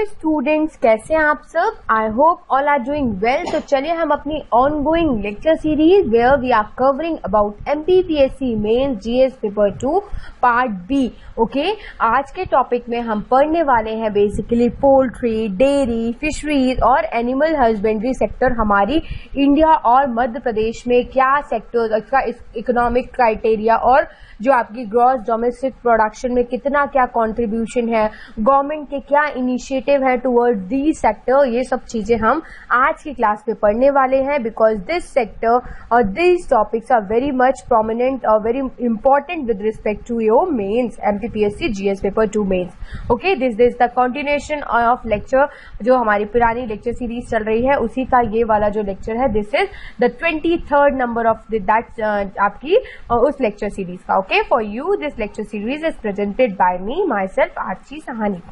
Students, कैसे हैं आप सब? I hope all are doing well. तो चलिए हम अपनी ongoing lecture series where we are covering about MPPSC mains GS paper 2 part B. Okay, आज के टॉपिक में हम पढ़ने वाले हैं बेसिकली पोल्ट्री, डेयरी, फिशरीज और एनिमल हस्बेंड्री सेक्टर हमारी इंडिया और मध्य प्रदेश में क्या सेक्टर, इसका इकोनॉमिक क्राइटेरिया और जो आपकी ग्रॉस डोमेस्टिक प्रोडक्शन में कितना क्या कंट्रीब्यूशन है, गवर्नमेंट के क्या इनिशिएटिव है टुवर्ड दी सेक्टर, ये सब चीजें हम आज की क्लास में पढ़ने वाले हैं। बिकॉज दिस सेक्टर और this topics are very much prominent और very important with respect to your mains MPPSC GS paper 2 mains. Okay, this is the continuation of lecture जो हमारी पुरानी लेक्चर सीरीज चल रही है, उसी का ये वाला जो लेक्चर है, this is the 23rd number of that आपकी उस लेक्चर सीरीज का। Okay, for you this lecture series is presented by me myself Archie Sahani.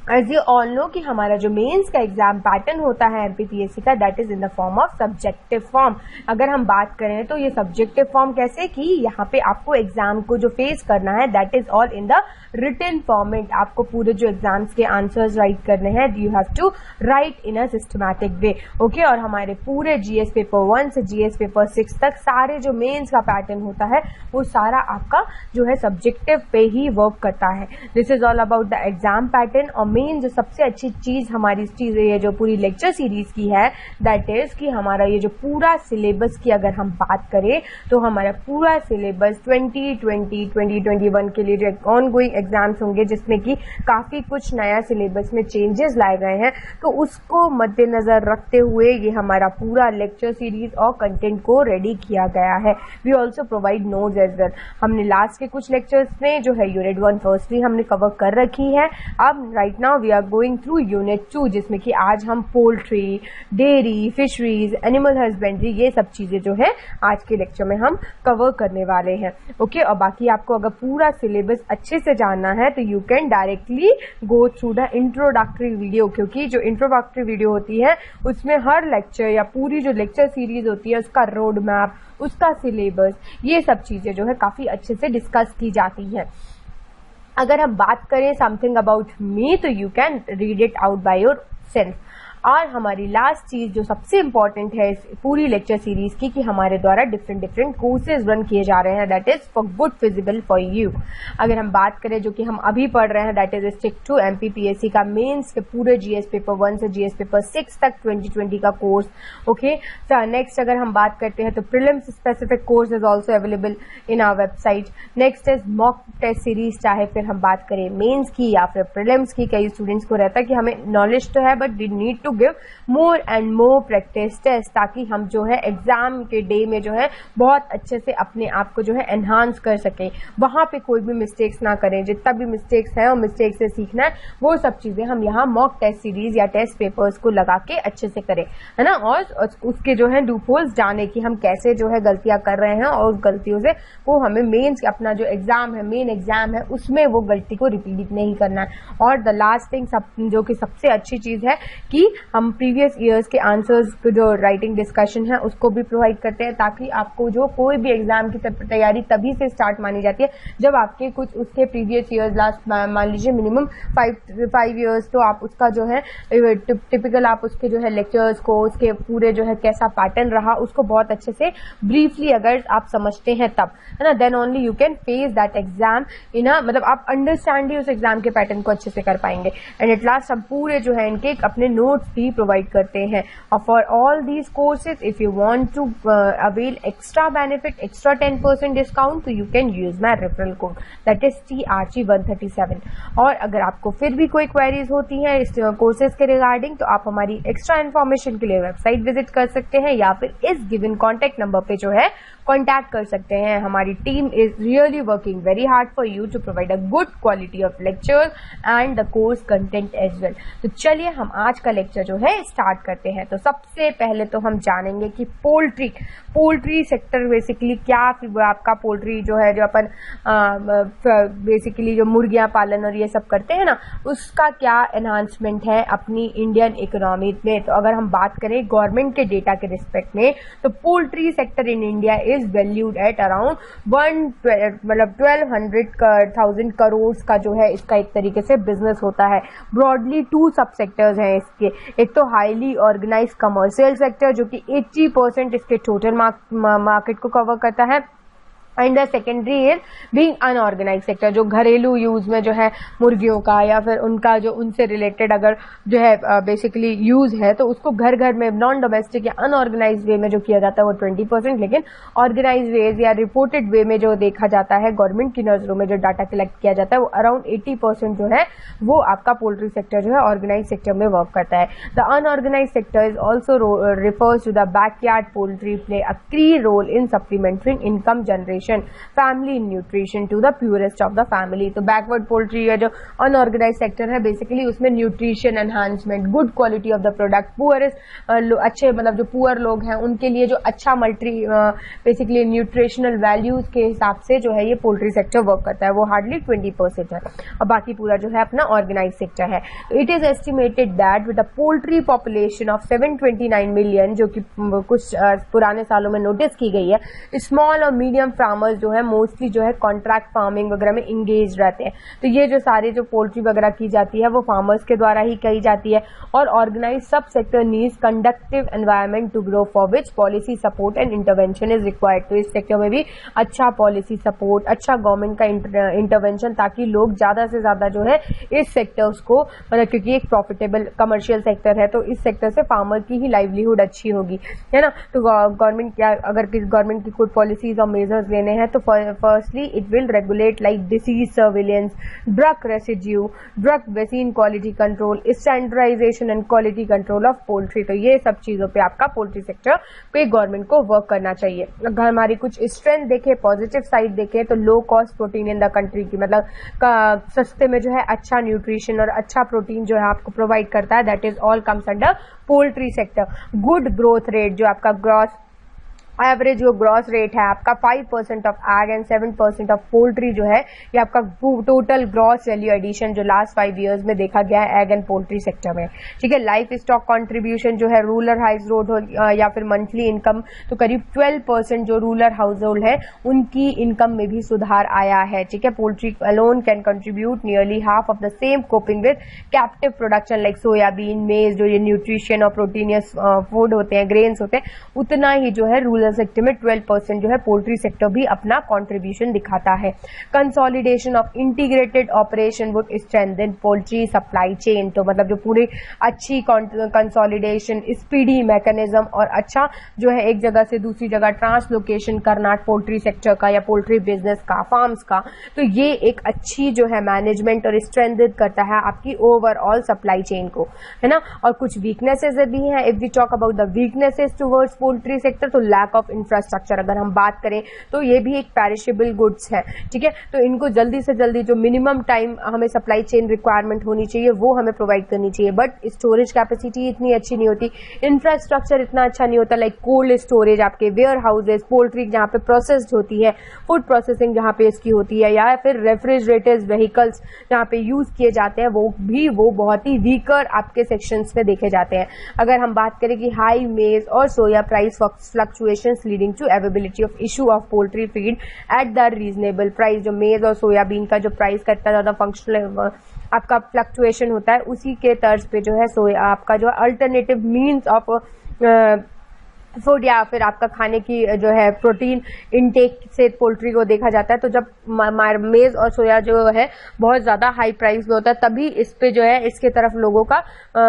As you all know कि हमारा जो मेंस का एग्जाम पैटर्न होता है एमपीपीएससी का, that is in the form of subjective form. अगर हम बात करें तो ये सब्जेक्टिव फॉर्म कैसे कि यहाँ पे आपको एग्जाम को जो फेस करना है that is all in the written format. आपको पूरे जो एग्जाम्स के आंसर्स राइट करने हैं, you have to write in a systematic way. Okay, और हमारे पूरे जीएस पेपर 1 से जीएस पेपर 6 तक सारे जो मेंस का पैटर्न होता है वो सारा आपका जो है सब्जेक्टिव पे ही वर्क करता है। This is all about the exam pattern. और मेन जो सबसे अच्छी चीज हमारी चीज ये जो पूरी लेक्चर सीरीज की है दैट इज कि हमारा ये जो पूरा सिलेबस की अगर हम बात करें तो हमारा पूरा सिलेबस 2020-2021 के लिए जो ऑनगोइंग एग्जाम्स होंगे जिसमें कि काफी कुछ नया सिलेबस में चेंजेस लाए गए हैं, तो उसको मद्देनजर रखते हुए ये हमारा पूरा लेक्चर सीरीज और कंटेंट को रेडी किया गया है। We also provide notes as well. हमने लास्ट के कुछ लेक्चर्स में जो है यूनिट 1 फर्स्टली हमने कवर कर रखी है। अब right now we are going through unit 2 जिसमें कि आज हम poultry, dairy, fisheries, animal husbandry ये सब चीजें जो है आज के लेक्चर में हम कवर करने वाले हैं। ओके, और बाकी आपको अगर पूरा सिलेबस अच्छे से जानना है तो you can directly go through the introductory video, क्योंकि जो इंट्रोडक्टरी वीडियो होती है उसमें हर लेक्चर या पूरी जो लेक्चर सीरीज होती है उसका रोड मैप, उसका सिलेबस, ये सब चीजें जो है काफी अच्छे से डिस्कस की जाती हैं। अगर हम बात करें समथिंग अबाउट मी तो you can read it out by your self. और हमारी लास्ट चीज जो सबसे इंपॉर्टेंट है इस पूरी लेक्चर सीरीज की कि हमारे द्वारा डिफरेंट कोर्सेज रन किए जा रहे हैं that is for good feasible for you. अगर हम बात करें जो कि हम अभी पढ़ रहे हैं that is stick to MPPSC का मेंस के पूरे जीएस पेपर 1 से जीएस पेपर 6 तक 2020 का कोर्स। ओके, सो नेक्स्ट अगर हम बात करते हैं तो prelims specific course is also available in our website. Next is mock test series, चाहे फिर हम बात करें मेंस की या फिर प्रीलिम्स की। कई स्टूडेंट्स को रहता है कि हमें नॉलेज तो है but we need to give more and more practice test ताकि हम जो है एग्जाम के डे में जो है बहुत अच्छे से अपने आप को जो है एनहांस कर सकें, वहां पे कोई भी मिस्टेक्स ना करें। जितना भी मिस्टेक्स है और मिस्टेक से सीखना है वो सब चीजें हम यहाँ मॉक टेस्ट सीरीज या टेस्ट पेपर्स को लगा के अच्छे से करें, है ना। और उसके जो है लूपहोल्स जाने की हम कैसे जो है गलतियां कर रहे हैं और उस गलतियों से वो हमें मेंस अपना जो एग्जाम है, मेन एग्जाम है, उसमें वो गलती को रिपीट नहीं करना है। और द लास्ट थिंग जो कि सबसे अच्छी चीज है कि हम प्रीवियस ईयर्स के आंसर्स जो राइटिंग डिस्कशन है उसको भी प्रोवाइड करते हैं ताकि आपको जो कोई भी एग्जाम की तैयारी तभी से स्टार्ट मानी जाती है जब आपके कुछ उसके प्रीवियस ईयर्स लास्ट मान लीजिए मिनिमम 5 ईयर्स, तो आप उसका जो है टिपिकल आप उसके जो है लेक्चर्स को, उसके पूरे जो है कैसा पैटर्न रहा उसको बहुत अच्छे से ब्रीफली अगर आप समझते हैं तब, है ना, then only you can face that exam in a, मतलब आप अंडरस्टैंड ही उस एग्जाम के पैटर्न को अच्छे से कर पाएंगे। एंड एट लास्ट हम पूरे जो है इनके अपने नोट्स भी प्रोवाइड करते हैं। और for all these courses if you want to avail extra benefit, extra 10% discount, तो you can use my referral code that is TRG137। और अगर आपको फिर भी कोई क्वेरीज होती हैं इस कोर्सेज के रिगार्डिंग तो आप हमारी एक्स्ट्रा इन्फॉर्मेशन के लिए वेबसाइट विजिट कर सकते हैं या फिर इस गिवन कॉन्टेक्ट नंबर पे जो है कॉन्टैक्ट कर सकते हैं। हमारी team is really working very hard for you to provide a good quality of lecture and the course content as well. तो चलिए हम आज का लेक्चर जो है स्टार्ट करते हैं। तो सबसे पहले तो हम जानेंगे कि पोल्ट्री सेक्टर बेसिकली क्या, आपका पोल्ट्री जो है, जो अपन बेसिकली जो मुर्गियां पालन और ये सब करते हैं ना, उसका क्या एनहांसमेंट है अपनी इंडियन इकोनॉमी में। तो अगर हम बात करें गवर्नमेंट के डेटा के रिस्पेक्ट में, तो poultry sector in India is valued at around 1200,000 crore का जो है इसका एक तरीके से बिजनेस होता है। ब्रॉडली 2 सब सेक्टर्स हैं इसके। एक तो हाईली ऑर्गेनाइज कमर्शियल सेक्टर जो कि 80% इसके टोटल मार्केट को कवर करता है, and the secondary is being unorganised sector, जो घरेलू यूज में जो है मुर्गियों का या फिर उनका जो उनसे रिलेटेड अगर जो है बेसिकली यूज है, तो उसको घर घर में नॉन डोमेस्टिक या अनऑर्गेनाइज वे में जो किया जाता है वो 20%, लेकिन ऑर्गेनाइज वेज या रिपोर्टेड वे में जो देखा जाता है गवर्नमेंट की नजरों में जो डाटा कलेक्ट किया जाता है वो अराउंड 80% जो है वो आपका पोल्ट्री सेक्टर जो है ऑर्गेनाइज सेक्टर में वर्क करता है। The unorganised sector is also refers to the backyard poultry play a key role in supplementary income generation, family nutrition to the poorest of the family. तो backward poultry या जो unorganised sector है basically उसमें nutrition enhancement, good quality of the product, poorest अच्छे मतलब जो poor लोग हैं उनके लिए जो अच्छा बेसिकली न्यूट्रिशनल वैल्यूज के हिसाब से जो है ये पोल्ट्री सेक्टर वर्क करता है, वो हार्डली 20% है, और बाकी पूरा जो है अपना ऑर्गेनाइज सेक्टर है। तो it is estimated that with a poultry population of 729 million, जो कि कुछ पुराने सालों में नोटिस की गई है, स्मॉल और मीडियम फार्मर्स जो है मोस्टली जो है कॉन्ट्रैक्ट फार्मिंग वगैरह में इंगेज रहते हैं। तो ये जो सारे जो पोल्ट्री वगैरह की जाती है वो फार्मर्स के द्वारा ही की जाती है, और organised sub sector needs conductive environment to grow for which policy support and intervention is required. तो इस सेक्टर में भी अच्छा पॉलिसी सपोर्ट, अच्छा गवर्नमेंट का इंटरवेंशन, ताकि लोग ज्यादा से ज्यादा जो है इस सेक्टर्स को, मतलब क्योंकि एक प्रॉफिटेबल कमर्शियल सेक्टर है तो इस सेक्टर से फार्मर की ही लाइवलीहुड अच्छी होगी, है ना। तो गवर्नमेंट क्या, अगर गवर्नमेंट की कोई पॉलिसीज और मेजर्स लेने हैं तो firstly it will regulate like disease surveillance, drug residue, drug vaccine quality control, standardisation and quality control of poultry. तो ये सब चीजों पे आपका पोल्ट्री सेक्टर पे गवर्नमेंट को वर्क करना चाहिए। अगर हमारी कुछ स्ट्रेंथ देखें, पॉजिटिव साइड देखें, तो लो cost protein in the country की, मतलब सस्ते में जो है अच्छा न्यूट्रिशन और अच्छा प्रोटीन जो है आपको प्रोवाइड करता है, that is all comes under poultry sector. Good growth rate, जो आपका ग्रॉस एवरेज जो ग्रॉस रेट है आपका 5% of egg and 7% of poultry जो है, ये आपका टोटल ग्रॉस वैल्यू एडिशन जो लास्ट 5 इयर्स में देखा गया है एग एंड पोल्ट्री सेक्टर में, ठीक है। लाइफ स्टॉक कंट्रीब्यूशन जो है रूरल हाउस होल्ड या फिर मंथली इनकम, तो करीब 12% जो रूरल हाउस होल्ड है उनकी इनकम में भी सुधार आया है, ठीक है। Poultry alone can contribute nearly half of the same coping with captive production like soybean, मेज, जो ये न्यूट्रिशन और प्रोटीनियस फूड होते हैं, ग्रेन्स होते हैं, उतना ही जो है रूरल सेक्टर में 12% जो है पोल्ट्री सेक्टर भी अपना कंट्रीब्यूशन दिखाता है। Consolidation of integrated operation would strengthen poultry supply chain, तो मतलब जो पूरी अच्छी कंसोलिडेशन, स्पीडी मैकेनिज्म और अच्छा जो है एक जगह से दूसरी जगह ट्रांसलोकेशन करना पोल्ट्री सेक्टर का या पोल्ट्री बिजनेस का, फार्म्स का, तो ये एक अच्छी जो है मैनेजमेंट और स्ट्रेंथन करता है आपकी ओवरऑल सप्लाई चेन को, है ना। और कुछ वीकनेसेस भी हैं। If we talk about the weaknesses towards poultry sector, तो लैक ऑफ इंफ्रास्ट्रक्चर अगर हम बात करें तो ये भी एक पेरिशेबल गुड्स है, ठीक है। तो इनको जल्दी से जल्दी जो मिनिमम टाइम हमें सप्लाई चेन रिक्वायरमेंट होनी चाहिए वो हमें प्रोवाइड करनी चाहिए, बट स्टोरेज कैपेसिटी इतनी अच्छी नहीं होती, इंफ्रास्ट्रक्चर इतना अच्छा नहीं होता, लाइक कोल्ड स्टोरेज, आपके वेयर हाउसेज, पोल्ट्री जहां पे प्रोसेस्ड होती है, फूड प्रोसेसिंग जहां पे इसकी होती है, या फिर रेफ्रिजरेटर्स व्हीकल्स जहां पे यूज किए जाते हैं, वो बहुत ही वीकर आपके सेक्शंस में देखे जाते हैं। अगर हम बात करें कि हाई मेज और soya price fluctuation leading to availability of issue of poultry feed at the reasonable price, जो मेज और सोयाबीन का जो प्राइस का इतना ज्यादा फंक्शनल आपका फ्लक्चुएशन होता है, उसी के तर्ज पे जो है सोया आपका जो अल्टरनेटिव मीन्स ऑफ फूड या फिर आपका खाने की जो है प्रोटीन इनटेक से पोल्ट्री को देखा जाता है। तो जब मेज और सोया जो है बहुत ज्यादा हाई प्राइस में होता है, तभी इस पे जो है इसके तरफ लोगों का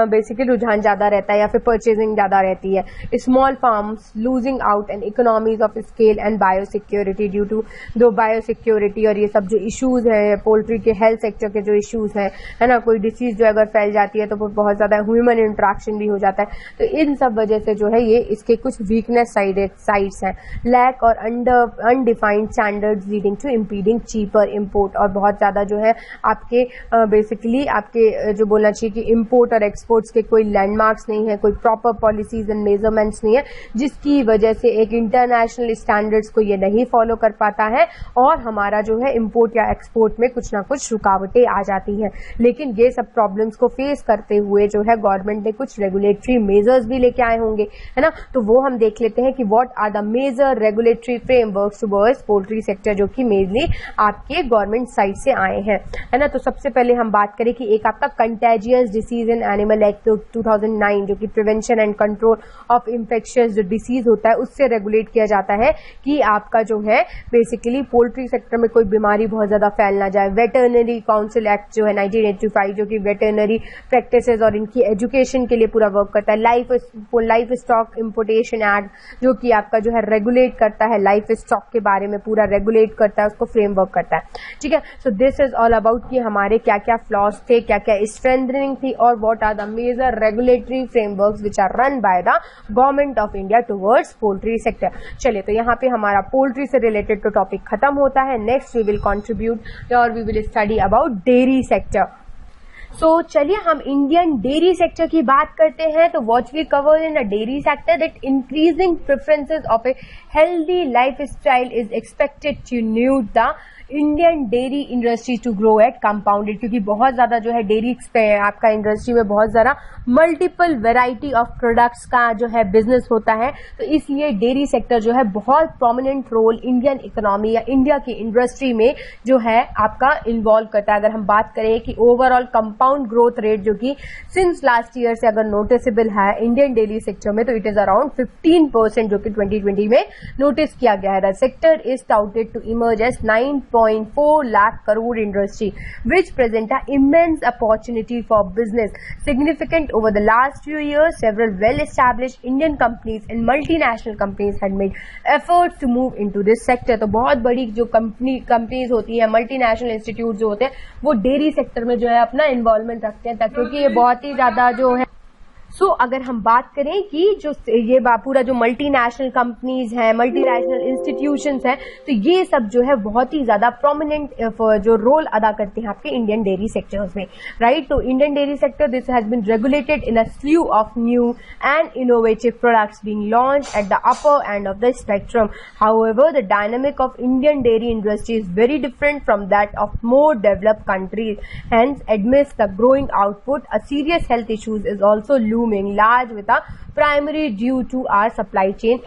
बेसिकली रुझान ज्यादा रहता है या फिर परचेजिंग ज्यादा रहती है। Small farms losing out and economies of scale and biosecurity due to जो बायोसिक्योरिटी और ये सब जो इश्यूज है पोल्ट्री के हेल्थ सेक्टर के जो इश्यूज है ना, कोई डिसीज जो अगर फैल जाती है तो बहुत ज्यादा ह्यूमन इंटरेक्शन भी हो जाता है। तो इन सब वजह से जो है ये इसके कुछ कुछ वीकनेस साइड्स हैं, लैक और undefined standards leading to impeding cheaper import, और बहुत ज़्यादा जो है आपके बेसिकली आपके जो बोलना चाहिए कि इम्पोर्ट और एक्सपोर्ट्स के कोई लैंडमार्क्स नहीं है, कोई प्रॉपर पॉलिसीज एंड मेजरमेंट्स नहीं है, जिसकी वजह से एक इंटरनेशनल स्टैंडर्ड्स को ये नहीं फॉलो कर पाता है और हमारा जो है इम्पोर्ट या एक्सपोर्ट में कुछ ना कुछ रुकावटें आ जाती हैं। लेकिन ये सब प्रॉब्लम्स को फेस करते हुए जो है गवर्नमेंट ने कुछ रेगुलेटरी मेजर्स भी लेके आए होंगे, है ना। तो वो हम देख लेते हैं कि what are the major regulatory frameworks towards poultry sector, जो कि मेनली आपके गवर्नमेंट साइड से आए हैं, है ना। तो सबसे पहले हम बात करें कि एक आपका contagious disease in animal act 2009, जो कि prevention and control of infectious जो डिसीज होता है उससे रेगुलेट किया जाता है कि आपका जो है बेसिकली पोल्ट्री सेक्टर में कोई बीमारी बहुत ज्यादा फैल ना जाए। वेटरनरी काउंसिल एक्ट जो है 1985, जो कि वेटरनरी प्रैक्टिसेस और इनकी एजुकेशन के लिए पूरा वर्क करता है। लाइफ स्टॉक इम्पोर्टेशन एक्ट, जो कि आपका जो है रेगुलेट करता है लाइफ स्टॉक के बारे में, पूरा रेगुलेट करता है, उसको फ्रेमवर्क करता है, ठीक है। सो दिस इज ऑल अबाउट कि हमारे क्या क्या फ्लॉज थे, क्या क्या स्ट्रेंथनिंग थी, और what are the major regulatory frameworks which are run by the government of India towards poultry sector. चलिए, तो यहाँ पे हमारा पोल्ट्री से रिलेटेड तो टॉपिक खत्म होता है। नेक्स्ट वी विल कंट्रीब्यूट और we will study about dairy sector. So चलिए हम इंडियन डेयरी सेक्टर की बात करते हैं। तो what we cover in the dairy sector, that increasing preferences of a healthy lifestyle is expected to new the Indian dairy industry to grow at compounded, क्योंकि बहुत ज्यादा जो है डेयरी आपका इंडस्ट्री में बहुत ज्यादा मल्टीपल वेराइटी ऑफ प्रोडक्ट्स का जो है बिजनेस होता है, तो इसलिए डेयरी सेक्टर जो है बहुत प्रोमिनेंट रोल इंडियन इकोनॉमी या इंडिया की इंडस्ट्री में जो है आपका इन्वॉल्व करता है। अगर हम बात करें कि ओवरऑल कंपाउंड ग्रोथ रेट जो कि सिंस लास्ट ईयर से अगर नोटिसेबल है इंडियन डेयरी सेक्टर में, तो इट इज अराउंड 15%, जो कि 2020 में नोटिस किया गया है। The sector is touted to emerge as 9.4 lakh crore industry, which present an immense opportunity for business. Significant over the last few years, several well-established Indian companies and multinational companies had made efforts to move into this sector. तो बहुत बड़ी जो companies होती है, multinational institute जो होते हैं, वो डेयरी सेक्टर में जो है अपना इन्वॉल्वमेंट रखते हैं, क्योंकि ये बहुत ही ज्यादा जो है अगर हम बात करें कि जो ये पूरा जो मल्टीनेशनल कंपनीज हैं, मल्टीनेशनल इंस्टीट्यूशंस हैं, तो ये सब जो है बहुत ही ज्यादा प्रोमिनेंट जो रोल अदा करते हैं आपके इंडियन डेयरी सेक्टर्स में, राइट। तो Indian dairy sector this has been regulated in a slew of new and innovative products being launched at the upper end of the spectrum. However the dynamic of Indian dairy industry is very different from that of more developed countries, hence admits the growing output a serious health issues is also large with a primary due to our supply chain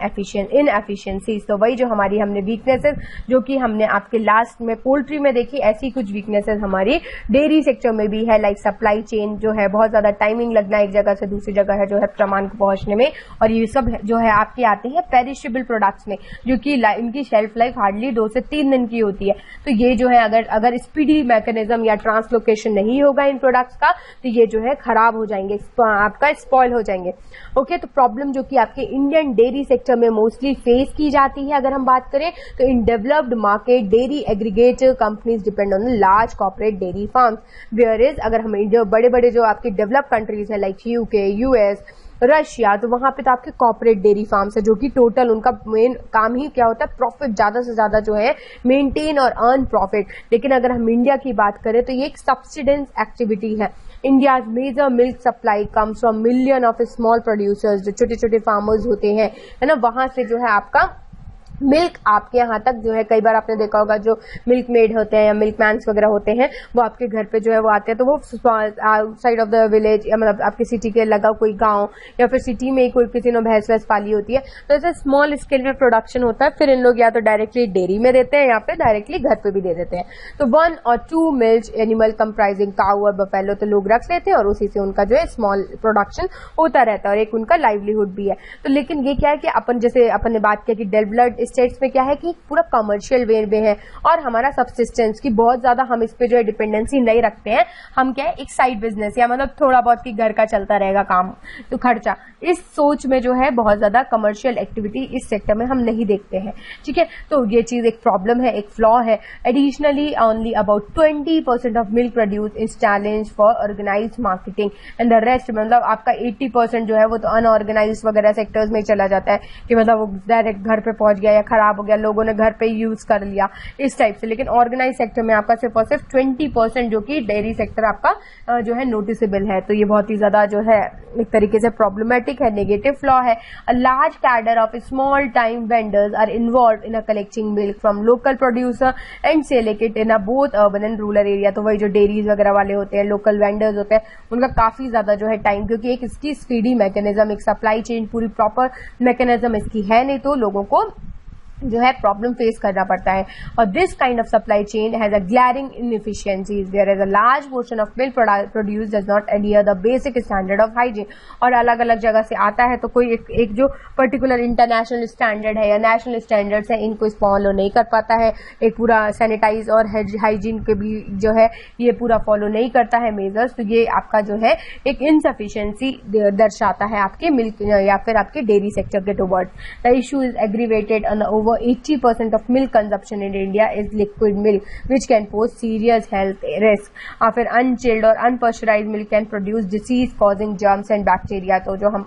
inefficiencies। तो वही जो हमारी हमने weaknesses जो कि हमने आपके last में पोल्ट्री में देखी, ऐसी कुछ वीकनेसेस हमारी डेयरी सेक्टर में भी है, लाइक सप्लाई चेन जो है बहुत ज्यादा टाइमिंग लगना एक जगह से दूसरी जगह है जो है सामान को पहुंचने में, और ये सब जो है आपके आते हैं पेरिशेबल प्रोडक्ट्स में, जो कि इनकी शेल्फ लाइफ हार्डली 2 से 3 दिन की होती है। तो ये जो है अगर स्पीडी मैकेनिज्म या ट्रांसलोकेशन नहीं होगा इन प्रोडक्ट्स का, तो ये जो है खराब हो जाएंगे, आपका स्पॉइल हो जाएंगे। ओके, तो प्रॉब्लम जो कि आपके इंडियन डेयरी सेक्टर में मोस्टली फेस की जाती है, अगर हम बात करें तो in developed market dairy aggregator companies depend on large corporate dairy farms, where is अगर हम जो बड़े बड़े जो आपके डेवलप कंट्रीज है लाइक यूके, यूएस, रशिया, तो वहां पे तो आपके कॉर्पोरेट डेयरी फार्म्स है, जो कि टोटल उनका मेन काम ही क्या होता है, प्रॉफिट ज्यादा से ज्यादा जो है मेंटेन और अर्न प्रॉफिट। लेकिन अगर हम इंडिया की बात करें तो ये एक सब्सिडेंस एक्टिविटी है। India's major milk supply comes from million of small producers, जो छोटे छोटे फार्मर्स होते हैं, है ना, वहां से जो है आपका मिल्क आपके यहाँ तक जो है, कई बार आपने देखा होगा जो मिल्क मेड होते हैं या मिल्क मैन्स वगैरह होते हैं, वो आपके घर पे जो है वो आते हैं, तो वो आउटसाइड ऑफ द विलेज या मतलब आपके सिटी के लगा कोई गांव या फिर सिटी में ही कोई किसी ने भैंस वैस पाली होती है, तो ऐसे स्मॉल स्केल में प्रोडक्शन होता है। फिर इन लोग या तो डायरेक्टली डेयरी में देते हैं या फिर डायरेक्टली घर पे भी दे देते हैं। तो 1 or 2 मिल्क एनिमल कंप्राइजिंग काऊ और बफेलो तो लोग रख लेते हैं और उसी से उनका जो है स्मॉल प्रोडक्शन होता रहता है और एक उनका लाइवलीहुड भी है। तो लेकिन ये क्या है कि अपन जैसे अपन ने बात किया कि डेवलप्ड स्टेट्स में क्या है कि पूरा कमर्शियल वे में है और हमारा सब्सिस्टेंस की बहुत ज्यादा हम इस पे जो है डिपेंडेंसी नहीं रखते हैं। हम क्या है एक साइड बिजनेस या मतलब थोड़ा बहुत की घर का चलता रहेगा काम तो खर्चा, इस सोच में जो है बहुत ज्यादा कमर्शियल एक्टिविटी इस सेक्टर में हम नहीं देखते हैं। ठीक है, तो ये चीज एक प्रॉब्लम है, एक फ्लॉ है। Additionally only about 20% of milk produce is challenge for organised marketing and the rest, मतलब आपका 80% जो है वो तो अनऑर्गेनाइज वगैरह सेक्टर्स में चला जाता है कि मतलब वो डायरेक्ट घर पे पहुंच गया या खराब हो गया, लोगों ने घर पे यूज कर लिया इस टाइप से। लेकिन ऑर्गेनाइज सेक्टर में आपका सिर्फ और सिर्फ 20% जो कि डेयरी सेक्टर आपका जो है नोटिसेबल है। तो ये बहुत ही ज्यादा जो है एक तरीके से प्रॉब्लमेटिक है, नेगेटिव फ्लॉ है। A large cadre of small time vendors are involve in collecting milk from local producer and selling it in both urban and rural area. तो वही जो डेयरीज वगैरह वाले होते हैं, लोकल वेंडर्स होते हैं, उनका काफी ज्यादा जो है टाइम, क्योंकि एक इसकी स्पीडी मैकेनिज्म, एक सप्लाई चेन पूरी प्रॉपर मैकेनिज्म इसकी है नहीं, तो लोगों को जो है प्रॉब्लम फेस करना पड़ता है। और this kind of supply chain has a glaring inefficiencies where as a large portion of milk produce does not adhere the basic standard of hygiene. और अलग अलग जगह से आता है तो कोई एक जो पर्टिकुलर इंटरनेशनल स्टैंडर्ड है या नेशनल स्टैंडर्ड्स है इनको फॉलो नहीं कर पाता है, एक पूरा सैनिटाइज और हाइजीन के भी जो है ये पूरा फॉलो नहीं करता है मेजर्स। तो ये आपका जो है एक इनसफिशियंसी दर्शाता है आपके मिल्क या फिर आपके डेयरी सेक्टर के toward. The issue is aggravated on over 80% of milk consumption in India is liquid milk, which can pose serious health risk. फिर unchilled और unpasteurized milk can produce disease causing germs and bacteria. तो जो हम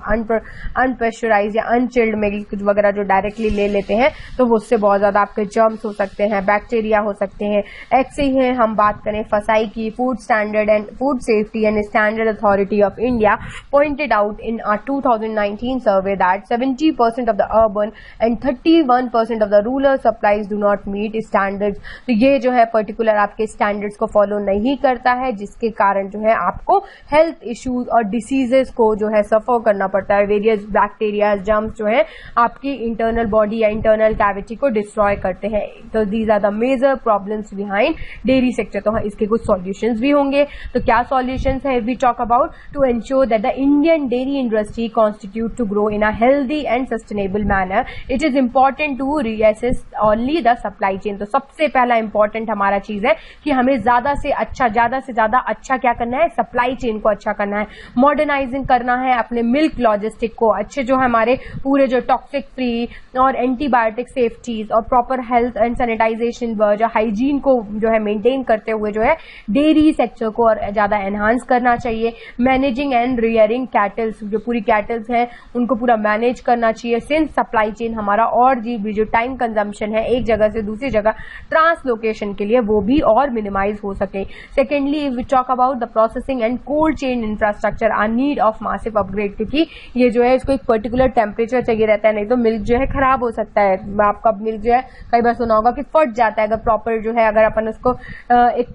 unpasteurized या unchilled milk वगैरह जो directly ले लेते हैं तो वो उससे बहुत ज्यादा आपके जर्म्स हो सकते हैं, बैक्टीरिया हो सकते हैं। ऐसे ही है हम बात करें फसाई की, food standard and food safety and standard authority of India pointed out in our 2019 survey that 70% of the urban and 31% of the rural supplies do not meet standards. तो ये जो है पर्टिकुलर आपके स्टैंडर्ड्स को फॉलो नहीं करता है, जिसके कारण जो है आपको हेल्थ इश्यूज और डिसीजेस को जो है सफर करना पड़ता है। वेरियस बैक्टीरिया जर्म्स जो है आपकी इंटरनल बॉडी या इंटरनल कैविटी को डिस्ट्रॉय करते हैं। तो these are the major problems behind dairy sector. तो इसके कुछ सॉल्यूशंस भी होंगे। तो क्या सॉल्यूशंस है? We talk about to ensure that the Indian dairy industry constitute to grow in a healthy and sustainable manner, it is important to reassess only the supply chain. तो सबसे पहला इंपॉर्टेंट हमारा चीज है कि हमें ज्यादा से ज्यादा अच्छा क्या करना है, सप्लाई चेन को अच्छा करना है, मॉडर्नाइजिंग करना है अपने मिल्क लॉजिस्टिक को, अच्छे जो हमारे पूरे जो टॉक्सिक फ्री और एंटीबायोटिक सेफ्टीज और प्रॉपर हेल्थ एंड सैनिटाइजेशन जो हाइजीन को जो है मेंटेन करते हुए जो है डेयरी सेक्टर को और ज्यादा एनहांस करना चाहिए। मैनेजिंग एंड रियरिंग कैटल्स, जो पूरी कैटल्स हैं उनको पूरा मैनेज करना चाहिए, सिंस सप्लाई चेन हमारा और जो टाइम कंजम्पशन है एक जगह से दूसरी जगह ट्रांसलोकेशन के लिए वो भी और मिनिमाइज हो सके। Secondly we talk about the processing and cold chain infrastructure are need of massive upgrade, क्योंकि ये जो है इसको एक पर्टिकुलर टेम्परेचर चाहिए रहता है, नहीं तो मिल्क जो है खराब हो सकता है। आपका मिल्क जो है कई बार सुना होगा कि फट जाता है अगर प्रॉपर जो है अगर अपन उसको एक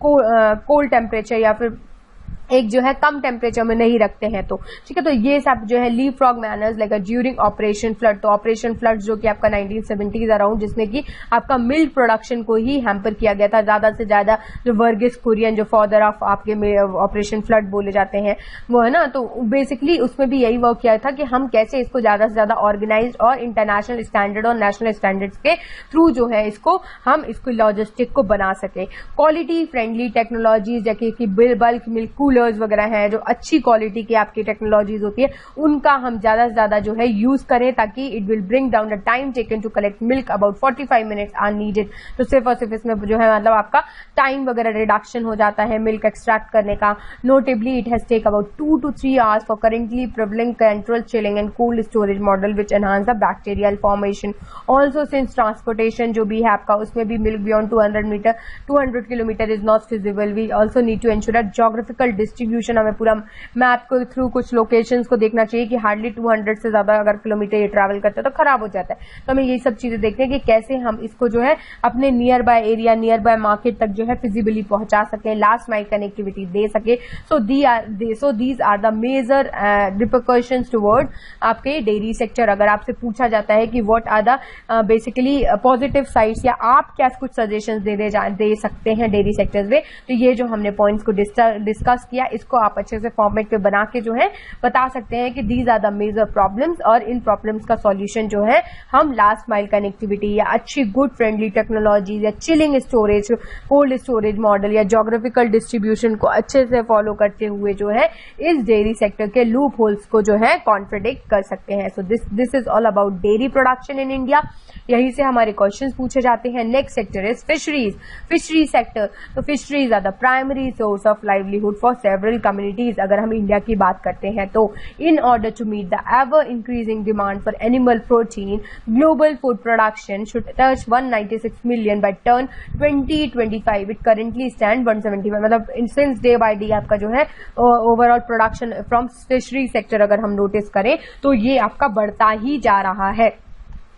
कोल्ड टेम्परेचर या फिर एक जो है कम टेम्परेचर में नहीं रखते हैं। तो ठीक है, तो ये सब जो है leave frog manners like during operation flood. तो ऑपरेशन फ्लड जो कि आपका 1970s अराउंड, जिसमें कि आपका मिल्क प्रोडक्शन को ही हैम्पर किया गया था ज्यादा से ज्यादा। जो वर्गिस कुरियन जो फादर ऑफ आपके ऑपरेशन फ्लड बोले जाते हैं वो है ना, तो बेसिकली उसमें भी यही वर्क किया था कि हम कैसे इसको ज्यादा से ज्यादा ऑर्गेनाइज और इंटरनेशनल स्टैंडर्ड और नेशनल स्टैंडर्ड्स के थ्रू जो है इसको लॉजिस्टिक को बना सके। क्वालिटी फ्रेंडली टेक्नोलॉजीज जैसे कि बल्क मिल्क कूलर्स वगैरह हैं, जो अच्छी क्वालिटी की आपकी टेक्नोलॉजीज होती है उनका हम ज्यादा से ज्यादा जो है यूज करें, ताकि it will bring down the time taken to collect milk about 45 minutes are needed. तो सिर्फ और सिर्फ इसमें जो है मतलब आपका टाइम वगैरह रिडक्शन हो जाता है मिल्क एक्सट्रैक्ट करने का। Notably it has take about 2 to 3 hours for currently prevailing control chilling and cold storage model which enhance the bacterial formation. Also since transportation जो भी है आपका उसमें भी milk beyond 200 kilometre is not feasible, we also need to ensure geographical distribution. हमें पूरा map को through कुछ लोकेशंस को देखना चाहिए कि हार्डली 200 से ज्यादा अगर किलोमीटर ये ट्रैवल करते हैं तो खराब हो जाता है। तो हमें ये सब चीजें देखते हैं कि कैसे हम इसको जो है अपने near by area, near by market तक जो है फिजिबली पहुंचा सके, लास्ट माइल कनेक्टिविटी दे सके। So these are the major repercussions toward आपके डेयरी सेक्टर। अगर आपसे पूछा जाता है कि what are the basically positive sides या आप क्या कुछ सजेशंस दे सकते हैं डेयरी सेक्टर्स में, तो ये जो हमने पॉइंट्स को डिस्कस किया किया, इसको आप अच्छे से फॉर्मेट पे बना के जो है बता सकते हैं कि these are the major problems, और इन प्रॉब्लम्स का सॉल्यूशन जो है हम लास्ट माइल कनेक्टिविटी या अच्छी गुड फ्रेंडली टेक्नोलॉजी या chilling storage, cold storage model या जोग्राफिकल डिस्ट्रीब्यूशन को अच्छे से फॉलो करते हुए जो है इस डेयरी सेक्टर के लूप होल्स को जो है कॉन्ट्रडिक्ट कर सकते हैं। So this is all about dairy production in India. यहीं से हमारे क्वेश्चंस पूछे जाते हैं। Next sector is fisheries. Fisheries sector, तो fisheries are the primary source of livelihood for several communities. अगर हम इंडिया की बात करते हैं तो in order to meet the ever increasing demand for animal protein, global food production should touch 196 million by turn 2025। It currently stand 175, मतलब since day by day आपका जो है overall production from fishery sector अगर हम notice करें तो ये आपका बढ़ता ही जा रहा है।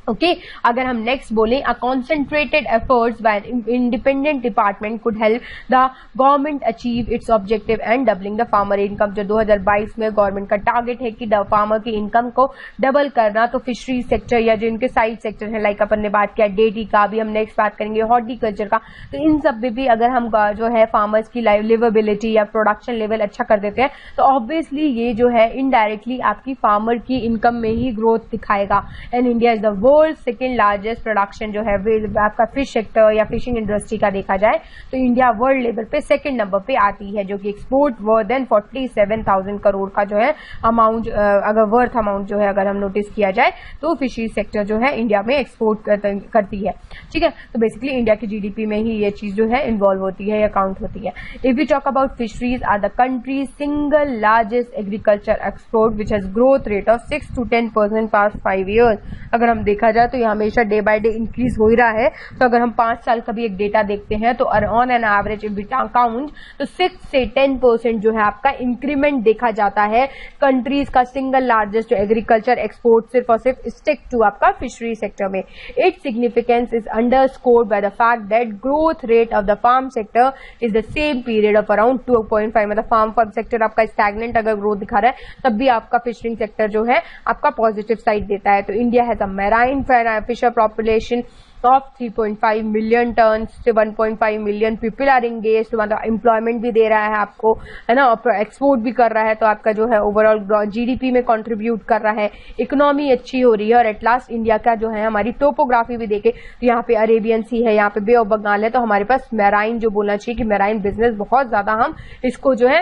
ओके, अगर हम नेक्स्ट बोलें, a concentrated efforts by independent department could help the government achieve its objective and doubling the farmer income. जो 2022 में गवर्नमेंट का टारगेट है कि फार्मर की इनकम को डबल करना, तो फिशरी सेक्टर या जो इनके साइड सेक्टर है, लाइक अपन ने बात किया डेयरी का, अभी हम नेक्स्ट बात करेंगे हॉर्टिकल्चर का, तो इन सब में भी अगर हम जो है फार्मर्स की लिवेबिलिटी या प्रोडक्शन लेवल अच्छा कर देते हैं तो ऑब्वियसली ये जो है इनडायरेक्टली आपकी फार्मर की इनकम में ही ग्रोथ दिखाएगा। And India is the world second largest production जो है आपका फिश सेक्टर या फिशिंग इंडस्ट्री का देखा जाए तो इंडिया वर्ल्ड लेवल पे सेकेंड नंबर पे आती है, जो कि एक्सपोर्ट मोर देन 47,000 करोड़ का जो है अमाउंट, अगर वर्थ अमाउंट जो है अगर हम नोटिस किया जाए तो फिशरी सेक्टर जो है इंडिया में एक्सपोर्ट करती है। ठीक है, तो बेसिकली इंडिया की जीडीपी में ही ये चीज जो है इन्वॉल्व होती है या काउंट होती है। If we talk about fisheries are the country single largest agriculture export which has growth rate of 6 to 10% past 5 years। अगर हम देखा जाए तो ये हमेशा डे बाय डे इंक्रीज हो ही रहा है। तो अगर हम 5 साल का भी एक डेटा देखते हैं तो ऑन एन एवरेज काउंट तो 6 से 10% जो है आपका इंक्रीमेंट देखा जाता है। कंट्रीज का सिंगल लार्जेस्ट एग्रीकल्चर एक्सपोर्ट सिर्फ और सिर्फ स्टिक टू आपका फिशरी सेक्टर में। Its significance is underscored by the fact that growth rate of the farm sector is the same period of around 2.5, मतलब फार्म सेक्टर आपका stagnant अगर growth दिखा रहा है तब भी आपका फिशरिंग सेक्टर जो है आपका पॉजिटिव साइड देता है। तो India has a marine fisher population of 3.5 million turns से 1.5 मिलियन पीपल आर एंगेज्ड, मतलब एम्प्लॉयमेंट भी दे रहा है आपको, है ना, और एक्सपोर्ट भी कर रहा है, तो आपका जो है ओवरऑल जीडीपी में कंट्रीब्यूट कर रहा है, इकोनॉमी अच्छी हो रही है। और एट लास्ट इंडिया का जो है हमारी टोपोग्राफी भी देखे तो यहाँ पे अरेबियन सी है, यहाँ पे बे ऑफ बंगाल है, तो हमारे पास मैराइन जो बोलना चाहिए कि मैराइन बिजनेस बहुत ज्यादा हम इसको जो है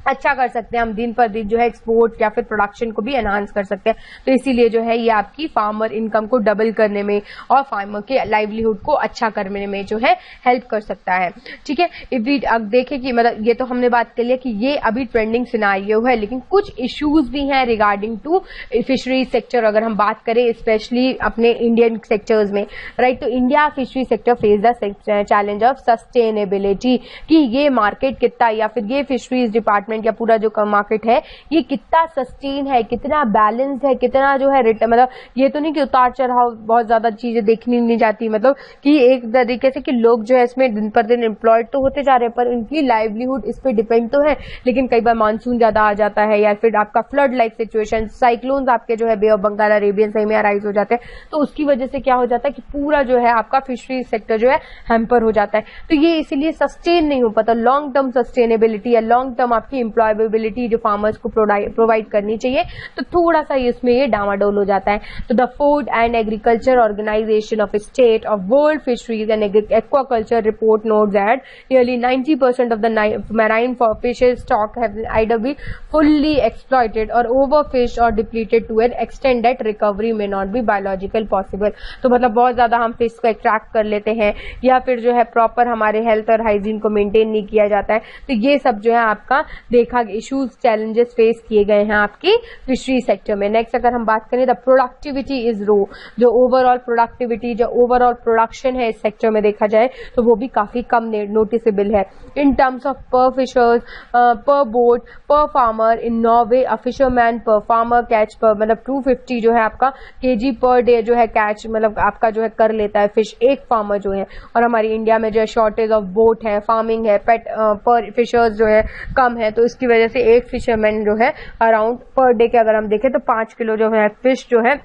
अच्छा कर सकते हैं, हम दिन पर दिन जो है एक्सपोर्ट या फिर प्रोडक्शन को भी एनहांस कर सकते हैं। तो इसीलिए जो है ये आपकी फार्मर इनकम को डबल करने में और फार्मर के लाइवलीहुड को अच्छा करने में जो है हेल्प कर सकता है। ठीक है, इफ वी अब देखें कि मतलब ये तो हमने बात कर लिया कि ये अभी ट्रेंडिंग सिनारियो है, लेकिन कुछ इश्यूज भी हैं रिगार्डिंग टू फिशरी सेक्टर अगर हम बात करें स्पेशली अपने इंडियन सेक्टर्स में, राइट। तो India fishery sector face the challenge of sustainability कि ये मार्केट कितना या फिर ये फिशरीज डिपार्टमेंट या पूरा जो मार्केट है ये कितना सस्टेन है, कितना बैलेंस्ड है, कितना जो है रिटर्न, मतलब ये तो नहीं कि उतार चढ़ाव बहुत ज्यादा चीजें देखनी नहीं जाती, मतलब कि एक तरीके से कि लोग जो है इसमें दिन पर दिन एम्प्लॉयड तो होते जा रहे हैं पर उनकी लाइवलीहुड इस पे डिपेंड तो है। लेकिन कई बार मानसून ज्यादा आ जाता है या फिर आपका फ्लड लाइक सिचुएशन, साइक्लोन्स आपके जो है बे ऑफ बंगाल अरेबियन सी में अराइज हो जाते हैं, तो उसकी वजह से क्या हो जाता है कि पूरा जो है आपका फिशरी सेक्टर जो है हैम्पर हो जाता है। तो ये इसीलिए सस्टेन नहीं हो पाता, लॉन्ग टर्म सस्टेनेबिलिटी या लॉन्ग टर्म आपकी एम्प्लॉयबिलिटी जो फार्मर्स को प्रोवाइड करनी चाहिए तो थोड़ा सा इसमें ये डामाडोल हो जाता है। तो the food and agriculture organisation of state of world fisheries and aquaculture report note that nearly 90% of the marine fishes stock have either been fully exploited or overfished or depleted to an extent that recovery may not be biological possible। तो मतलब बहुत ज्यादा हम fish को extract कर लेते हैं या फिर जो है प्रॉपर हमारे हेल्थ और हाइजीन को मेंटेन नहीं किया जाता है, तो ये सब जो है आपका देखा इश्यूज चैलेंजेस फेस किए गए हैं आपकी फिशरी सेक्टर में। नेक्स्ट अगर हम बात करें द प्रोडक्टिविटी इज लो, जो ओवरऑल प्रोडक्टिविटी जो ओवरऑल प्रोडक्शन है इस सेक्टर में देखा जाए तो वो भी काफी कम नोटिसेबल है इन टर्म्स ऑफ पर फिशर्स पर बोट पर farmer. In Norway a fisherman पर फार्मर कैच पर मतलब 250 जो है आपका केजी पर डे जो है कैच मतलब आपका जो है कर लेता है फिश एक फार्मर जो है। और हमारी इंडिया में जो है शॉर्टेज ऑफ बोट है, फार्मिंग है, पेट पर फिशर्स जो है कम है, तो इसकी वजह से एक फिशरमैन जो है अराउंड पर डे के अगर हम देखें तो 5 किलो जो है फिश जो है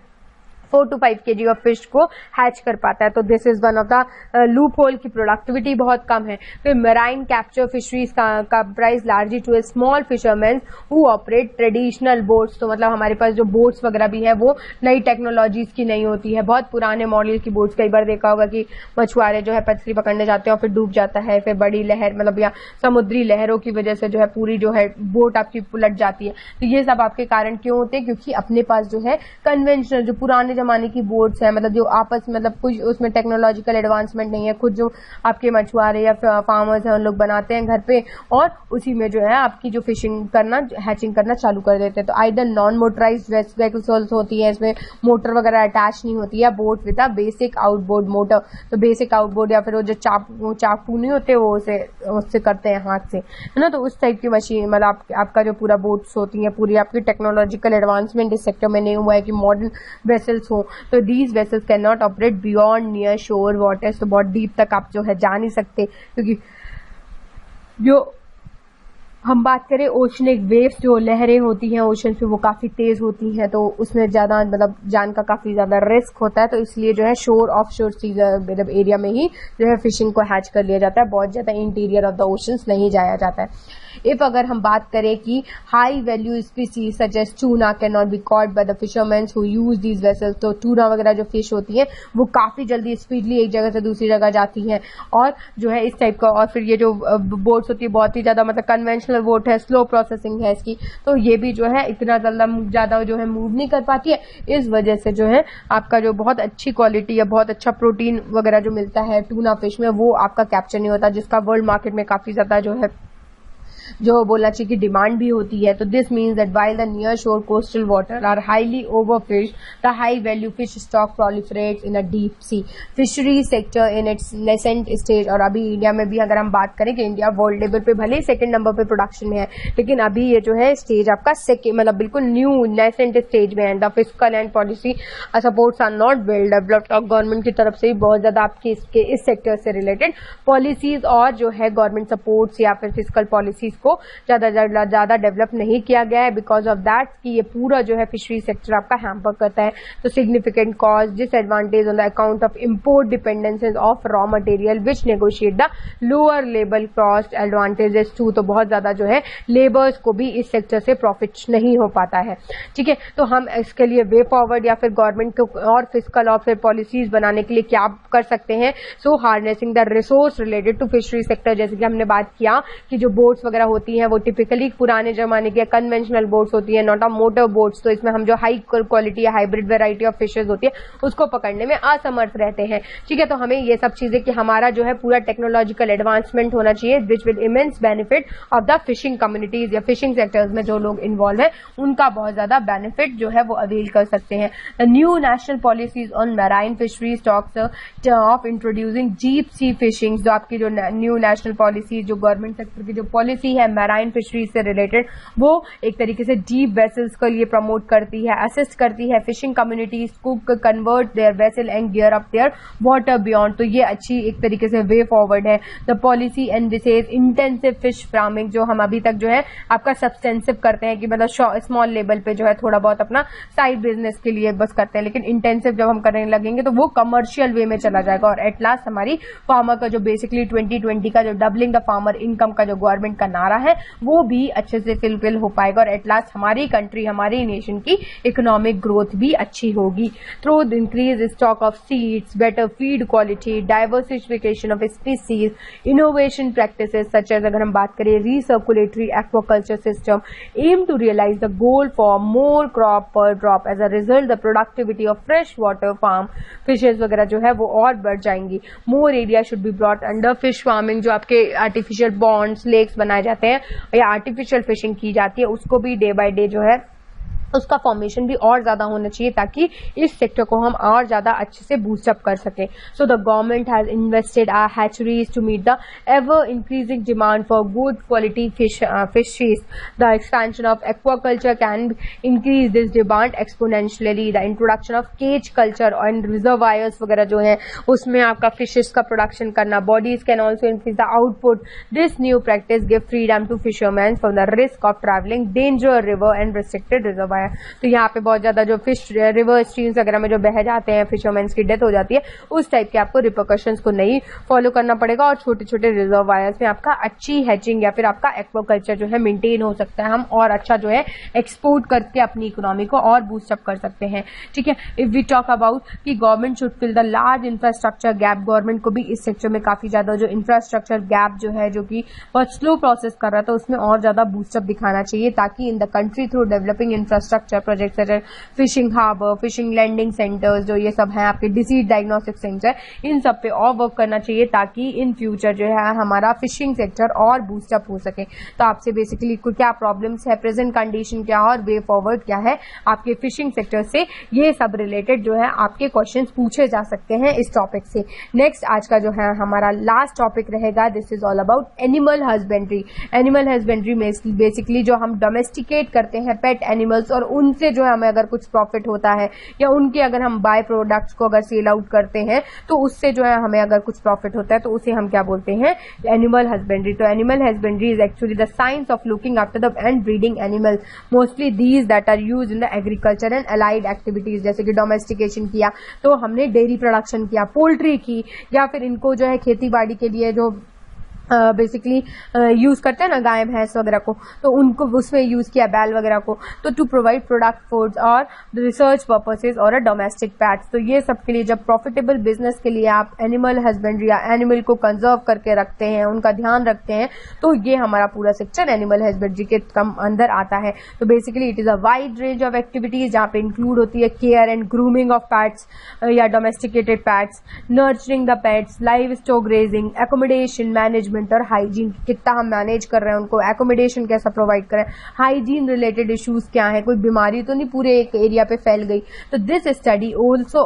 4 to 5 kg ऑफ फिश को हैच कर पाता है। तो this is one of the loophole की प्रोडक्टिविटी बहुत कम है। फिर मराइन कैप्चर फिशरीज का price largely to a small fisherman who operate traditional boats. तो मतलब हमारे पास जो बोट्स वगैरह भी है वो नई टेक्नोलॉजीज की नहीं होती है, बहुत पुराने मॉडल की बोट्स। कई बार देखा होगा कि मछुआरे जो है मछली पकड़ने जाते हैं और फिर डूब जाता है, फिर बड़ी लहर मतलब या समुद्री लहरों की वजह से जो है पूरी जो है बोट आपकी उलट जाती है। तो ये सब आपके कारण क्यों होते हैं? क्योंकि अपने पास जो है कन्वेंशनल जो पुराने जमाने की बोट्स है, मतलब जो आपस में मतलब कुछ उसमें टेक्नोलॉजिकल एडवांसमेंट नहीं है, खुद जो आपके मछुआरे या फार्मर्स हैं उन लोग बनाते हैं घर पे और उसी में जो है आपकी जो फिशिंग करना हैचिंग करना चालू कर देते हैं। तो आइदर नॉन मोटराइज्ड वेसल्स होती है, इसमें मोटर वगैरह अटैच नहीं होती है, boat with a basic outboard motor. तो बेसिक आउटबोर्ड या फिर वो जो चाकू नहीं होते वो उससे करते हैं हाथ से, है ना। तो उस टाइप की मशीन मतलब आपका जो पूरा बोट्स होती है, पूरी आपकी टेक्नोलॉजिकल एडवांसमेंट इस सेक्टर में नहीं हुआ है कि मॉडर्न वेसल्स हो। तो these vessels can not operate beyond near शोर वाटर्स। तो बहुत डीप तक आप जो है जा नहीं सकते, क्योंकि जो हम बात करें ओशनिक वेव्स, जो लहरें होती हैं ओशन पे वो काफी तेज होती हैं, तो उसमें ज्यादा मतलब जान का काफी ज्यादा रिस्क होता है। तो इसलिए जो है शोर ऑफ शोर मतलब एरिया में ही जो है फिशिंग को हैच कर लिया जाता है, बहुत ज्यादा इंटीरियर ऑफ द ओशंस नहीं जाया जाता है। इफ अगर हम बात करें कि high value species such as tuna can not be caught by the fisherman who use these vessels. तो टूना वगैरह जो फिश होती है वो काफी जल्दी स्पीडली एक जगह से दूसरी जगह जाती हैं और जो है इस टाइप का। और फिर ये जो बोट्स होती है बहुत ही ज्यादा मतलब कन्वेंशनल बोट है, स्लो प्रोसेसिंग है इसकी, तो ये भी जो है इतना ज्यादा जो है मूव नहीं कर पाती है। इस वजह से जो है आपका जो बहुत अच्छी क्वालिटी या बहुत अच्छा प्रोटीन वगैरह जो मिलता है टूना फिश में वो आपका कैप्चर नहीं होता, जिसका वर्ल्ड मार्केट में काफी ज्यादा जो है जो बोलना चाहिए कि डिमांड भी होती है। तो this means that while the near shore coastal water are highly overfished, the high value fish stock proliferates in a deep sea fishery sector in its nascent stage. और अभी इंडिया में भी अगर हम बात करें कि इंडिया वर्ल्ड लेवल पे भले ही सेकंड नंबर पे प्रोडक्शन में है, लेकिन अभी ये जो है स्टेज आपका मतलब बिल्कुल न्यू नेसेंट स्टेज में है। The fiscal and policy supports are not well developed. और गवर्नमेंट की तरफ से भी बहुत ज्यादा आपके इस सेक्टर से रिलेटेड पॉलिसीज और जो है गवर्नमेंट सपोर्ट्स या फिर फिस्कल पॉलिसीज को ज्यादा डेवलप नहीं किया गया है। बिकॉज ऑफ दैट कि ये पूरा जो है फिशरी सेक्टर आपका हैम्पर करता है। तो significant cost disadvantage on the account of import dependencies of raw material which negotiate the lower labour cost advantages too. तो बहुत ज्यादा जो है लेबर्स को भी इस सेक्टर से प्रॉफिट नहीं हो पाता है, ठीक है। तो हम इसके लिए वे फॉरवर्ड या फिर गवर्नमेंट को और फिस्कल और फिर पॉलिसीज बनाने के लिए क्या कर सकते हैं? So harnessing the resource related to fishery sector, जैसे कि हमने बात किया कि जो बोट्स वगैरह होती हैं वो टिपिकली पुराने जमाने की कन्वेंशनल बोट्स होती है, नॉट अ मोटर बोट्स। तो इसमें हम जो हाई क्वालिटी या हाइब्रिड वेराइटी ऑफ फिशेज होती है उसको पकड़ने में असमर्थ रहते हैं, ठीक है। तो हमें ये सब चीजें कि हमारा जो है पूरा टेक्नोलॉजिकल एडवांसमेंट होना चाहिए which will immense benefit of the fishing communities या फिशिंग सेक्टर्स में जो लोग इन्वॉल्व है उनका बहुत ज्यादा बेनिफिट जो है वो अवेल कर सकते हैं। The new national policies on marine fisheries talks of introducing deep sea fishing. जो आपकी जो न्यू नेशनल पॉलिसी जो गवर्नमेंट सेक्टर की जो पॉलिसी है मैराइन फिशरीज से रिलेटेड वो एक तरीके से डीप वेसल्स के लिए प्रमोट करती है, असिस्ट करती है फिशिंग कम्युनिटीज को convert their vessel and gear up their water beyond. तो ये अच्छी एक तरीके से वे फॉरवर्ड है। The policy envisages intensive fish farming, जो हम अभी तक जो है आपका सब्सटेंसिव करते हैं कि मतलब स्मॉल लेवल पे जो है थोड़ा बहुत अपना साइड बिजनेस के लिए बस करते हैं, लेकिन इंटेंसिव जब हम करने लगेंगे तो वो कमर्शियल वे में चला जाएगा और एट लास्ट हमारी फार्मर का जो बेसिकली 2020 का जो डबलिंग द फार्मर इनकम का जो गवर्नमेंट का नारा है वो भी अच्छे से फुलफिल हो पाएगा और एट लास्ट हमारी कंट्री हमारी नेशन की इकोनॉमिक ग्रोथ भी अच्छी होगी through the increase stock of seeds, better feed quality, diversification of species, innovation practices such as अगर हम बात करें recirculatory aquaculture system aim to realise the goal for more crop per drop. As a result the productivity of fresh water farm fishes वगैरह जो है वो और बढ़ जाएंगी। More area should be brought under fish farming, जो आपके artificial bonds lakes बनाए जाते हैं या आर्टिफिशियल फिशिंग की जाती है उसको भी डे बाय डे जो है उसका फॉर्मेशन भी और ज्यादा होना चाहिए ताकि इस सेक्टर को हम और ज्यादा अच्छे से बूस्टअप कर सकें। So the government has invested our hatcheries to meet the ever increasing demand for good quality fishes. The expansion of aquaculture can increase this demand exponentially. The introduction of cage culture and reservoirs वगैरह जो है उसमें आपका fishes का production करना, bodies can also increase the output. This new practice give freedom to fisherman from the risk of travelling danger river and restricted reservoir. है। तो यहाँ पे बहुत ज्यादा जो फिश रिवर स्ट्रीम्स वगैरह में जो बह जाते हैं, फिशरमैन्स की डेथ हो जाती है, उस टाइप के आपको रिपरकशंस को नहीं फॉलो करना पड़ेगा। और छोटे छोटे रिजर्वायर्स में आपका अच्छी हैचिंग या फिर आपका एक्वाकल्चर जो है मेंटेन हो सकता है। हम और अच्छा जो है एक्सपोर्ट करके अपनी इकोनॉमी को और बूस्टअप कर सकते हैं। ठीक है, इफ वी टॉक अबाउट कि government should fill the large infrastructure gap, government को भी इस सेक्टर में काफी ज्यादा जो इंफ्रास्ट्रक्चर गैप जो है, जो कि बहुत स्लो प्रोसेस कर रहा था, उसमें और ज्यादा बूस्टअप दिखाना चाहिए, ताकि in the country through developing infrastructure project such as fishing harbour, fishing landing centres, जो ये सब है आपके डिसीज डायग्नोस्टिक सेंटर, इन सब पे और वर्क करना चाहिए, ताकि इन फ्यूचर जो है हमारा फिशिंग सेक्टर और बूस्टअप हो सके। तो आपसे बेसिकली क्या प्रॉब्लम्स है, प्रेजेंट कंडीशन क्या है और वे फॉरवर्ड क्या है आपके फिशिंग सेक्टर से, ये सब रिलेटेड जो है आपके क्वेश्चंस पूछे जा सकते हैं इस टॉपिक से। नेक्स्ट आज का जो है हमारा लास्ट टॉपिक रहेगा, this is all about animal husbandry. Animal husbandry में बेसिकली जो हम डोमेस्टिकेट करते हैं पेट एनिमल्स, और उनसे जो है हमें अगर कुछ प्रॉफिट होता है, या उनके अगर हम बाय प्रोडक्ट्स को अगर सेल आउट करते हैं, तो उससे जो है हमें अगर कुछ प्रॉफिट होता है, तो उसे हम क्या बोलते हैं, एनिमल हस्बेंड्री। तो animal husbandry is actually the science of looking after the and breeding animals, mostly these that are used in the agriculture and allied activities. जैसे कि डोमेस्टिकेशन किया तो हमने डेयरी प्रोडक्शन किया, पोल्ट्री की, या फिर इनको जो है खेती बाड़ी के लिए जो बेसिकली यूज करते हैं ना गाय भैंस वगैरह को, तो उनको उसमें यूज किया, बैल वगैरह को, तो टू प्रोवाइड प्रोडक्ट फूड्स और रिसर्च पर्पसेस और अ डोमेस्टिक पैट्स। तो ये सब के लिए जब प्रॉफिटेबल बिजनेस के लिए आप एनिमल हस्बेंड्री या एनिमल को कंजर्व करके रखते हैं, उनका ध्यान रखते हैं, तो ये हमारा पूरा सेक्टर एनिमल हस्बेंड्री के अंदर आता है। तो basically it is a wide range of activities जहाँ पे इंक्लूड होती है care and grooming of pets या domesticated pets, nurturing the pets, livestock raising, accommodation management और हाइजीन, कितना हम मैनेज कर रहे हैं उनको, एकोमोडेशन कैसा प्रोवाइड करें, हाइजीन रिलेटेड इश्यूज क्या है, कोई बीमारी तो नहीं पूरे एक एरिया पे फैल गई। तो this study also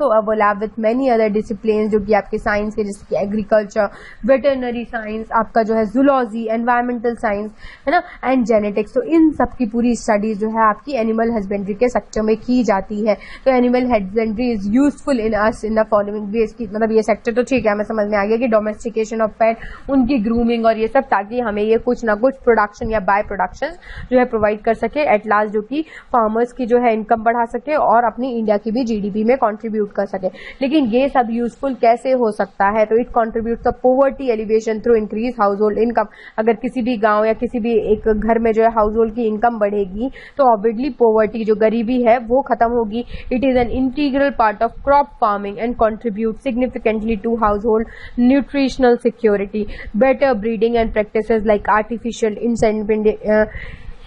overlap with many other discipline, जो कि आपके साइंस के, जैसे कि एग्रीकल्चर, वेटरनरी साइंस, आपका जो है जूलॉजी, एनवायरमेंटल साइंस है ना, एंड जेनेटिक्स। तो इन सब की पूरी स्टडीज जो है आपकी एनिमल हस्बेंड्री के सेक्टर में की जाती है। तो animal husbandry is useful in us in the following veg की, मतलब ये सेक्टर तो ठीक है, हमें समझ में आ गया कि डोमेस्टिकेशन ऑफ पेट, उनकी ग्रूमिंग और ये सब, ताकि हमें ये कुछ ना कुछ प्रोडक्शन या बाय प्रोडक्शन जो है प्रोवाइड कर सके एट लास्ट, जो कि फार्मर्स की जो है इनकम बढ़ा सके और अपनी इंडिया की भी जीडीपी में कंट्रीब्यूट कर सके। लेकिन ये सब यूजफुल कैसे हो सकता है? तो it contributes the poverty alleviation through increase house hold income. अगर किसी भी गांव या किसी भी एक घर में जो है हाउस होल्ड की इनकम बढ़ेगी, तो ऑब्वियसली पॉवर्टी, जो गरीबी है, वो खत्म होगी। It is an integral part of crop farming and contribute significantly to household nutritional security. Better breeding and practices like artificial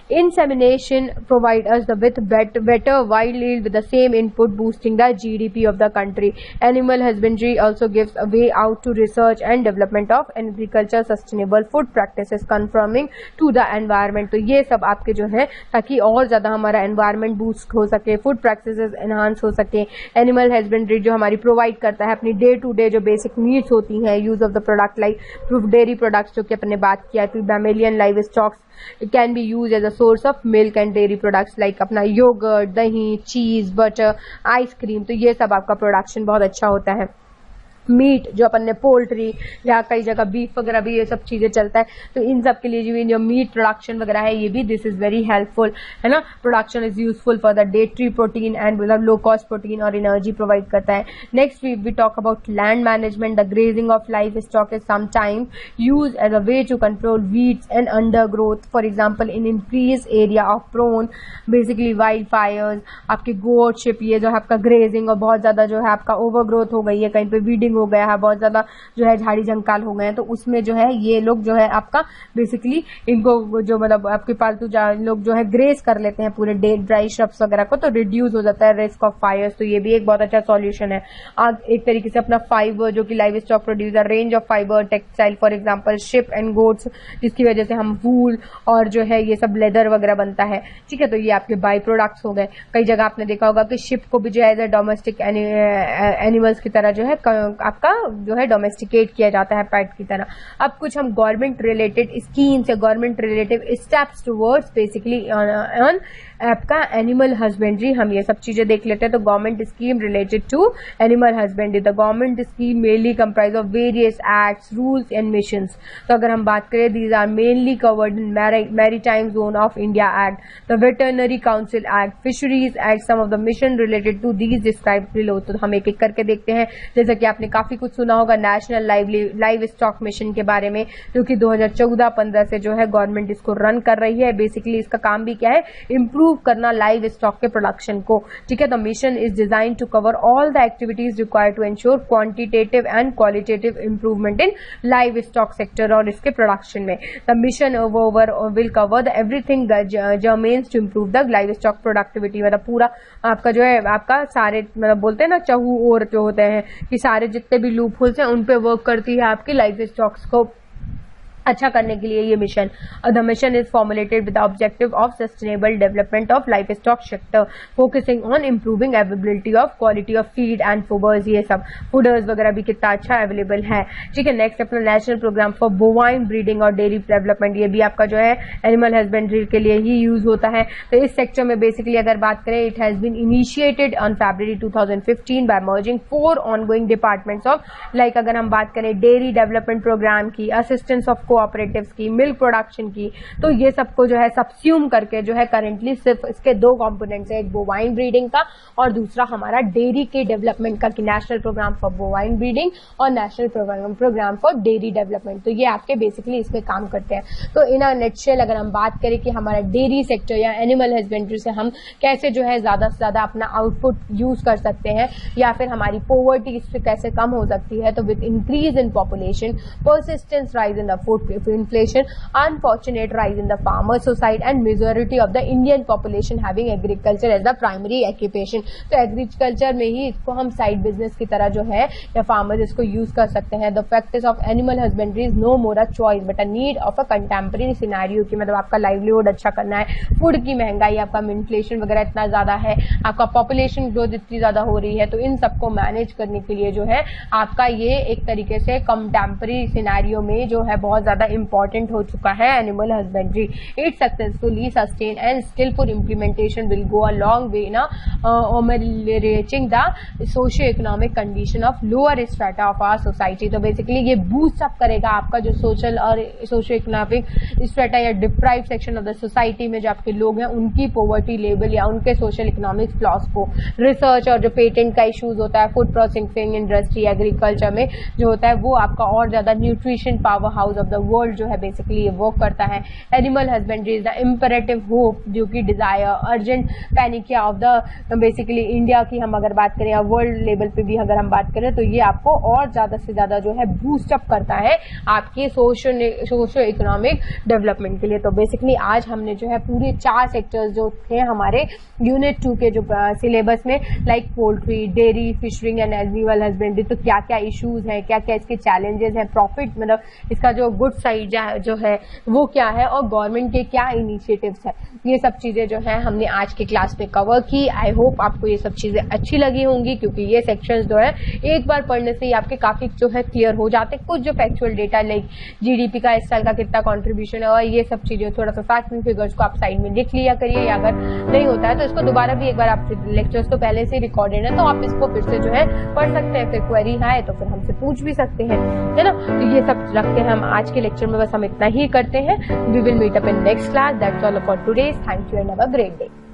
insemination provide us with better wild yield with the same input, boosting the GDP of the country. Animal husbandry also gives a way out to research and development of agriculture sustainable food practices conforming to the environment. तो ये सब आपके जो है, ताकि और ज्यादा हमारा environment boost हो सके, food practices enhance हो सके। Animal husbandry जो हमारी provide करता है अपनी day to day जो basic needs होती हैं, use of the product like dairy products, जो कि अपने बात किया, फिर mammalian livestock can be used as a source of milk and dairy products like अपना योगर्ट, दही, चीज, बटर, आइसक्रीम। तो ये सब आपका प्रोडक्शन बहुत अच्छा होता है। मीट जो अपन ने, पोल्ट्री या कई जगह बीफ वगैरह भी, ये सब चीजें चलता है। तो इन सब के लिए जो मीट प्रोडक्शन वगैरह है, ये भी दिस इज वेरी हेल्पफुल, है ना। Production is useful for the dairy protein and मतलब लो कॉस्ट प्रोटीन और एनर्जी प्रोवाइड करता है। Next we talk about land management. The grazing of livestock is sometime use as a way to control weeds and under growth, for example in increase area of prone basically wild fires. आपके goat ship, ये जो है आपका grazing और बहुत ज्यादा जो है आपका ओवर ग्रोथ हो गई है, कहीं पे वीडिंग हो गया है, बहुत ज्यादा जो है झाड़ी जंकाल हो गए हैं, तो उसमें जो है ये लोग जो है आपका बेसिकली इनको जो मतलब आपके पालतू लोग जो है ग्रेस कर लेते हैं पूरे ड्राई श्रब्स वगैरह को, तो रिड्यूस हो जाता है रिस्क ऑफ फायर्स। तो ये भी एक बहुत अच्छा सॉल्यूशन है। एक तरीके से अपना फाइबर, जो कि live stock producer range of fibre, textile, for example ship and goats, जिसकी वजह से हम वूल और जो है ये सब लेदर वगैरह बनता है। ठीक है, तो ये आपके बाई प्रोडक्ट्स हो गए। कई जगह आपने देखा होगा कि शिप को भी जो है डोमेस्टिक एनिमल्स की तरह जो है आपका जो है डोमेस्टिकेट किया जाता है पेट की तरह। अब कुछ हम गवर्नमेंट रिलेटेड स्कीम्स या government related steps towards basically on आपका एनिमल हस्बेंड्री, हम ये सब चीजें देख लेते हैं। तो government scheme related to animal husbandry, the government scheme mainly comprise of various acts, rules and missions. तो अगर हम बात करें, these are mainly covered in maritime zone of India act, the veterinary council act, fisheries act, some of the mission related to these describe below. तो हम एक एक करके देखते हैं। जैसा कि आपने काफी कुछ सुना होगा नेशनल लाइव स्टॉक मिशन के बारे में, जो कि 2014-15 से जो है गवर्नमेंट इसको रन कर रही है। बेसिकली इसका काम भी क्या है, इंप्रूव करना लाइव स्टॉक के प्रोडक्शन को, ठीक है। The mission is design to cover all the activities required to ensure quantitative and qualitative improvement in livestock sector और इसके प्रोडक्शन में। The mission over will cover the everything germane to improve the livestock productivity, मतलब पूरा आपका जो है आपका सारे, मतलब बोलते हैं ना चहु और जो होते हैं कि सारे जितने भी लूप होल्स हैं उन पे वर्क करती है आपकी लाइव स्टॉक्स को अच्छा करने के लिए ये mission. The mission is formulated with the objective of sustainable development of livestock sector, focusing on improving availability of quality of feed and fodders. ये सब फूडर्स वगैरह भी कितना अच्छा अवेलेबल है, ठीक है। नेक्स्ट अपना national programme for bovine breeding और डेयरी डेवलपमेंट, ये भी आपका जो है एनिमल हस्बेंड्री के लिए ही यूज होता है। तो इस सेक्टर में बेसिकली अगर बात करें, it has been initiated on February 2015 by merging 4 ongoing departments of, like अगर हम बात करें डेयरी डेवलपमेंट प्रोग्राम की, असिस्टेंस ऑफ कोऑपरेटिव्स की, मिल्क प्रोडक्शन की, तो ये सबको जो है सबस्यूम करके जो है करेंटली सिर्फ इसके 2 कंपोनेंट्स है, एक बोवाइन ब्रीडिंग का और दूसरा हमारा डेयरी के डेवलपमेंट का, कि national programme for bovine breeding और national programme for dairy development. तो ये आपके बेसिकली इसमें काम करते हैं। तो इन अ नटशेल अगर हम बात करें कि हमारा डेयरी सेक्टर या एनिमल हस्बेंड्री से हम कैसे जो है ज्यादा से ज्यादा अपना आउटपुट यूज कर सकते हैं, या फिर हमारी पॉवर्टी इससे कैसे कम हो सकती है, तो with increase in population, persistence rise in the food inflation, unfortunate rise in the farmer society and majority of the Indian population having agriculture as the primary occupation। तो एग्रीकल्चर में ही इसको हम साइड बिजनेस की तरह जो है या farmers इसको यूज कर सकते हैं। The practice of animal husbandry is no more a choice but a need of a contemporary scenario, की मतलब आपका लाइवलीहुड अच्छा करना है, फूड की महंगाई, आपका इन्फ्लेशन वगैरह इतना ज्यादा है, आपका पॉपुलेशन ग्रोथ इतनी ज्यादा हो रही है, तो इन सबको मैनेज करने के लिए जो है आपका ये एक तरीके से कंटेम्परेरी सिनेरियो में जो है बहुत ज्यादा इंपॉर्टेंट हो चुका है animal husbandry. It successfully sustain and skilful implementation will go a long way in ameliorating the socio economic condition of lower strata of our society. तो बेसिकली ये बूस्ट अप करेगा आपका जो सोशल और सोशियो इकोनॉमिक स्ट्रेटा या deprive section of the society में जो आपके लोग हैं उनकी पॉवर्टी लेवल या उनके सोशल इकोनॉमिक फ्लॉस को। रिसर्च और जो पेटेंट का इश्यूज होता है, फूड प्रोसेसिंग इंडस्ट्री, एग्रीकल्चर में जो होता है वो आपका और ज्यादा nutrition powerhouse of the world जो है बेसिकली ये वर्क करता है। Animal husbandry is the imperative hope due की desire urgent panacea of the basically India की हम अगर बात करें या वर्ल्ड लेवल पे भी अगर हम बात करें, तो ये आपको और ज्यादा से ज्यादा जो है बूस्ट अप करता है आपके सोशो इकोनॉमिक डेवलपमेंट के लिए। तो बेसिकली आज हमने जो है पूरे 4 सेक्टर्स जो थे हमारे यूनिट 2 के जो सिलेबस में, like poultry, dairy, fishing and animal husbandry, तो क्या क्या इश्यूज हैं, क्या क्या इसके चैलेंजेस हैं, प्रॉफिट मतलब इसका जो गुड साइड जो है वो क्या है और गवर्नमेंट के क्या इनिशिएटिव्स है, ये सब चीजें जो है हमने आज के क्लास में कवर की। आई होप आपको ये सब चीजें अच्छी लगी होंगी, क्योंकि ये सेक्शंस जो है एक बार पढ़ने से ही आपके काफी जो है क्लियर हो जाते। कुछ जो फैक्चुअल डेटा लाइक जीडीपी का इस साल का कितना कंट्रीब्यूशन है और ये सब चीजें थोड़ा सा फैक्ट एंड फिगर्स को आप साइड में लिख लिया करिए, या अगर नहीं होता है तो इसको दोबारा भी एक बार आप लेक्चर्स तो पहले से रिकॉर्डेड है तो आप इसको फिर से जो है पढ़ सकते हैं। फिर क्वेरी है तो फिर हमसे पूछ भी सकते हैं, है ना। तो ये सब रखते हैं हम आज के लेक्चर में, बस हम इतना ही करते हैं। We will meet up in next class. That's all for today. Thank you and have a great day.